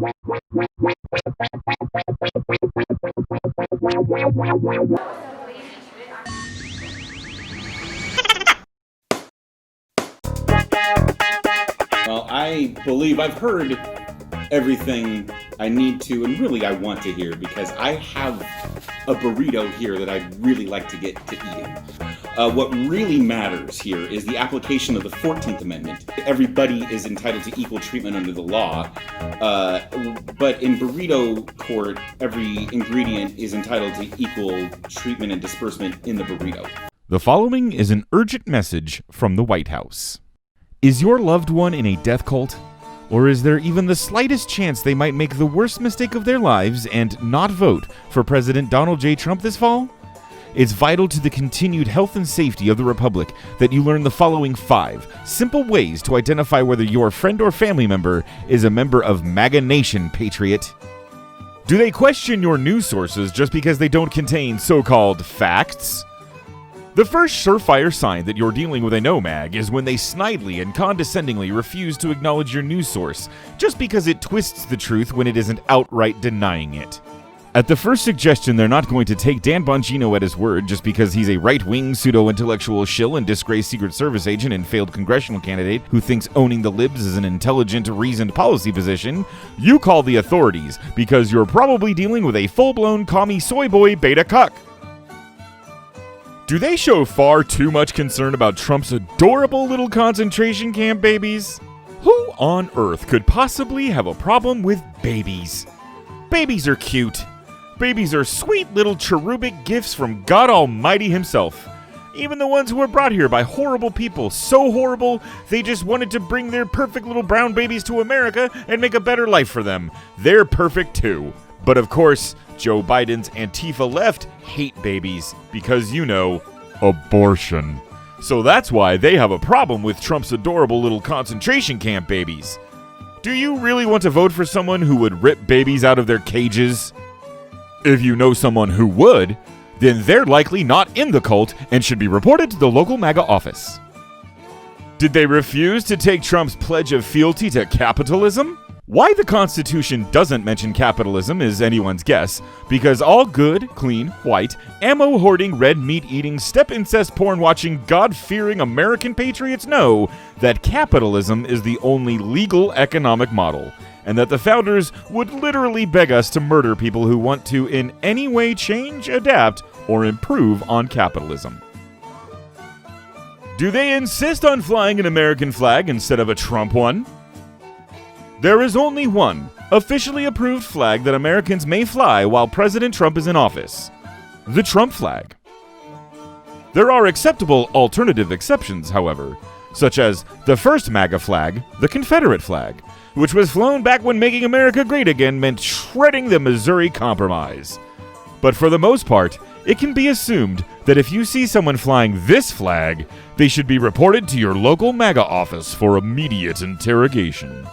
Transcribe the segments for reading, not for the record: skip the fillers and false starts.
Well, I believe I've heard everything I need to and really I want to hear because I have a burrito here that I'd really like to get to eating. What really matters here is the application of the 14th Amendment. Everybody is entitled to equal treatment under the law, but in burrito court, every ingredient is entitled to equal treatment and disbursement in the burrito. The following is an urgent message from the White House. Is your loved one in a death cult? Or is there even the slightest chance they might make the worst mistake of their lives and not vote for President Donald J. Trump this fall? It's vital to the continued health and safety of the Republic that you learn the following 5 simple ways to identify whether your friend or family member is a member of MAGA Nation, patriot. Do they question your news sources just because they don't contain so-called facts? The first surefire sign that you're dealing with a no-mag is when they snidely and condescendingly refuse to acknowledge your news source just because it twists the truth when it isn't outright denying it. At the first suggestion they're not going to take Dan Bongino at his word just because he's a right-wing pseudo-intellectual shill and disgraced Secret Service agent and failed congressional candidate who thinks owning the libs is an intelligent, reasoned policy position, you call the authorities because you're probably dealing with a full-blown commie soy boy beta cuck. Do they show far too much concern about Trump's adorable little concentration camp babies? Who on earth could possibly have a problem with babies? Babies are cute. Babies are sweet little cherubic gifts from God Almighty himself. Even the ones who were brought here by horrible people, so horrible they just wanted to bring their perfect little brown babies to America and make a better life for them. They're perfect too. But of course, Joe Biden's Antifa left hate babies because, you know, abortion. So that's why they have a problem with Trump's adorable little concentration camp babies. Do you really want to vote for someone who would rip babies out of their cages? If you know someone who would, then they're likely not in the cult and should be reported to the local MAGA office. Did they refuse to take Trump's pledge of fealty to capitalism? Why the Constitution doesn't mention capitalism is anyone's guess, because all good, clean, white, ammo-hoarding, red meat-eating, step-incest porn-watching, God-fearing American patriots know that capitalism is the only legal economic model, and that the founders would literally beg us to murder people who want to in any way change, adapt, or improve on capitalism. Do they insist on flying an American flag instead of a Trump one? There is only one officially approved flag that Americans may fly while President Trump is in office: the Trump flag. There are acceptable alternative exceptions, however, such as the first MAGA flag, the Confederate flag, which was flown back when making America great again meant shredding the Missouri Compromise. But for the most part, it can be assumed that if you see someone flying this flag, they should be reported to your local MAGA office for immediate interrogation.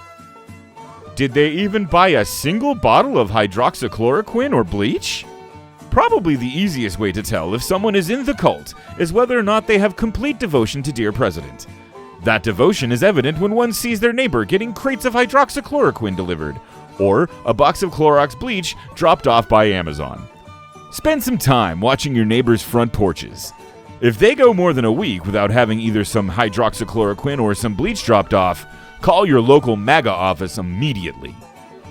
Did they even buy a single bottle of hydroxychloroquine or bleach? Probably the easiest way to tell if someone is in the cult is whether or not they have complete devotion to Dear President. That devotion is evident when one sees their neighbor getting crates of hydroxychloroquine delivered, or a box of Clorox bleach dropped off by Amazon. Spend some time watching your neighbor's front porches. If they go more than a week without having either some hydroxychloroquine or some bleach dropped off, call your local MAGA office immediately.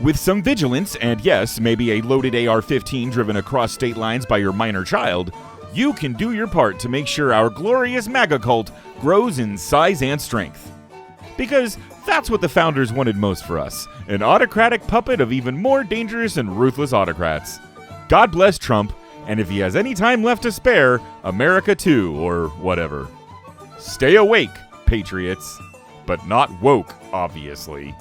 With some vigilance, and yes, maybe a loaded AR-15 driven across state lines by your minor child, you can do your part to make sure our glorious MAGA cult grows in size and strength. Because that's what the founders wanted most for us, an autocratic puppet of even more dangerous and ruthless autocrats. God bless Trump, and if he has any time left to spare, America too, or whatever. Stay awake, patriots. But not woke, obviously.